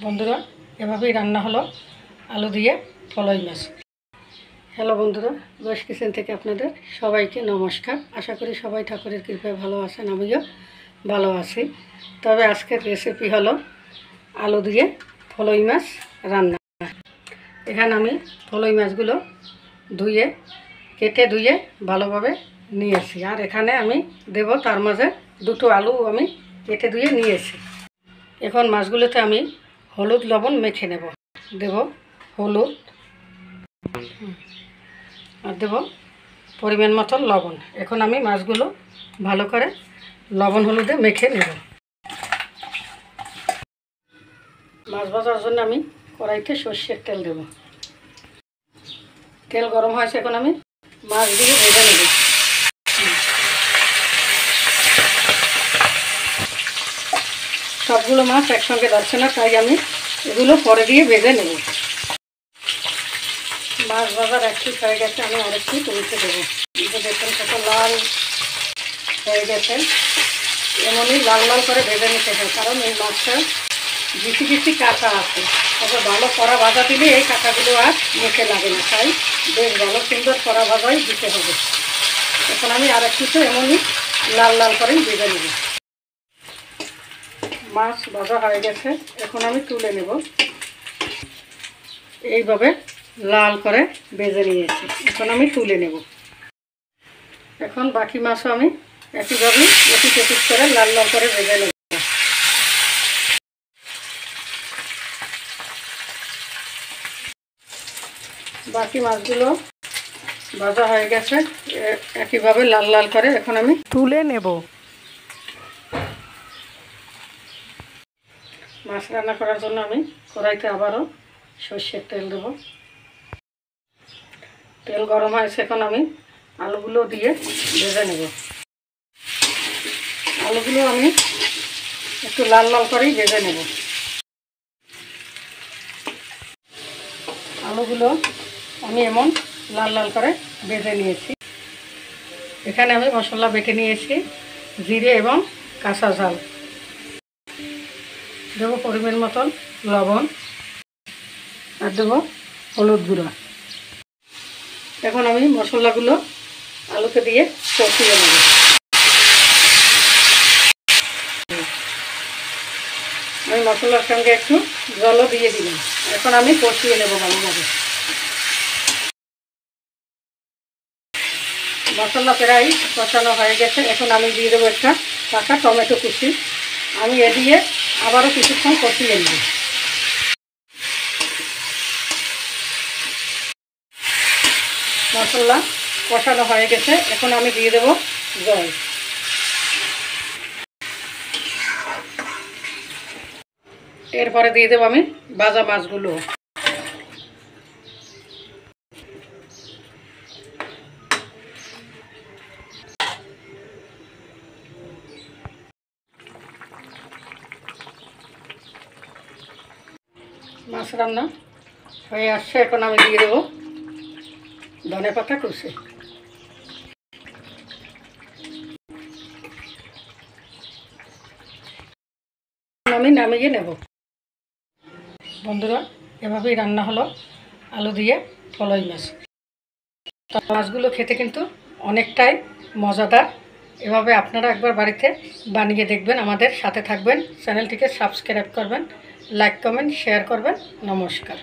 বন্ধুরা, এভাবেই রান্না হলো আলু দিয়ে ফলই মাছ। হ্যালো বন্ধুরা, বয়স কিচেন থেকে আপনাদের সবাইকে নমস্কার। আশা করি সবাই ঠাকুরের কৃপায় ভালো আছেন, আমিও ভালো আছি। তবে আজকের রেসিপি হলো আলু দিয়ে ফলই মাছ রান্না। এখানে আমি ফলই মাছগুলো কেটে ধুয়ে ভালোভাবে নিয়েছি। আর এখানে আমি দেব তার মাঝে দুটো আলু আমি কেটে ধুয়ে নিয়েছি। এখন মাছগুলোতে আমি হলুদ লবণ মেখে নেব। দেব হলুদ আর দেব পরিমাণ মতন লবণ। এখন আমি মাছগুলো ভালো করে লবণ হলুদে মেখে নেব। মাছ ভাজার জন্য আমি কড়াইতে সর্ষের তেল দেব। তেল গরম হয়েছে, এখন আমি মাছ দিয়ে ভেজে নেব। সবগুলো মাছ একসঙ্গে যাচ্ছে না, তাই আমি এগুলো পরে দিয়ে ভেজে নেব। মাছ ভাজার একটু হয়ে গেছে, আমি আরেকটু তুলতে দেবো। দেখুন কত লাল হয়ে গেছে। এমনই লাল লাল করে ভেজে নিতে হয়, কারণ এই মাছটা কিছু কিছু কাঁচা আছে। তবে ভালো কড়া ভাজা দিলে এই কাঁচাগুলো আর মুখে লাগে না, তাই বেশ ভালো সুন্দর কড়া ভাজাই দিতে হবে। এখন আমি আরেকটু এমনই লাল লাল করেই ভেজে নেব। মাছ ভাজা হয়ে গেছে, এখন আমি তুলে নেব। এইভাবে লাল করে ভেজে নিয়েছি, এখন আমি তুলে নেব। এখন বাকি মাছও আমি একইভাবে এপিট এপিট করে লাল লাল করে ভেজে নেব। বাকি মাছগুলো ভাজা হয়ে গেছে, একইভাবে লাল লাল করে এখন আমি তুলে নেব। মাছ রান্না করার জন্য আমি কড়াইতে আবারও সর্ষের তেল দেব। তেল গরম হয়েছে, এখন আমি আলুগুলো দিয়ে ভেজে নেব। আলুগুলো আমি একটু লাল লাল করেই ভেজে নেব। আলুগুলো আমি এমন লাল লাল করে ভেজে নিয়েছি। এখানে আমি মশলা বেটে নিয়েছি, জিরে এবং কাঁচা ঝাল। দেবো পরিমাণ মতন লবণ আর দেবো হলুদ গুঁড়া। এখন আমি মশলাগুলো আলুতে দিয়ে কষিয়ে নেব। আমি মশলার সঙ্গে একটু জলও দিয়ে দিলাম। এখন আমি কষিয়ে নেব ভালোভাবে। মশলা প্রায় কষানো হয়ে গেছে, এখন আমি দিয়ে দেবো একটা পাকা টমেটো কুচি। আমি এ দিয়ে আবারও কিছুক্ষণ কষিয়ে নেব। মশলা কষানো হয়ে গেছে, এখন আমি দিয়ে দেব জল। এরপরে দিয়ে দেবো আমি ভাজা মাছগুলো। মাছ রান্না হয়ে আসছে, এখন আমি দিয়ে দেবো ধনেপাতা কুচি। আমি নামিয়ে নেব। বন্ধুরা, এভাবেই রান্না হলো আলু দিয়ে ফলই মাছ। মাছগুলো খেতে কিন্তু অনেকটাই মজাদার। এভাবে আপনারা একবার বাড়িতে বানিয়ে দেখবেন, আমাদের সাথে থাকবেন, চ্যানেলটিকে সাবস্ক্রাইব করবেন, লাইক কমেন্ট শেয়ার করবেন। নমস্কার।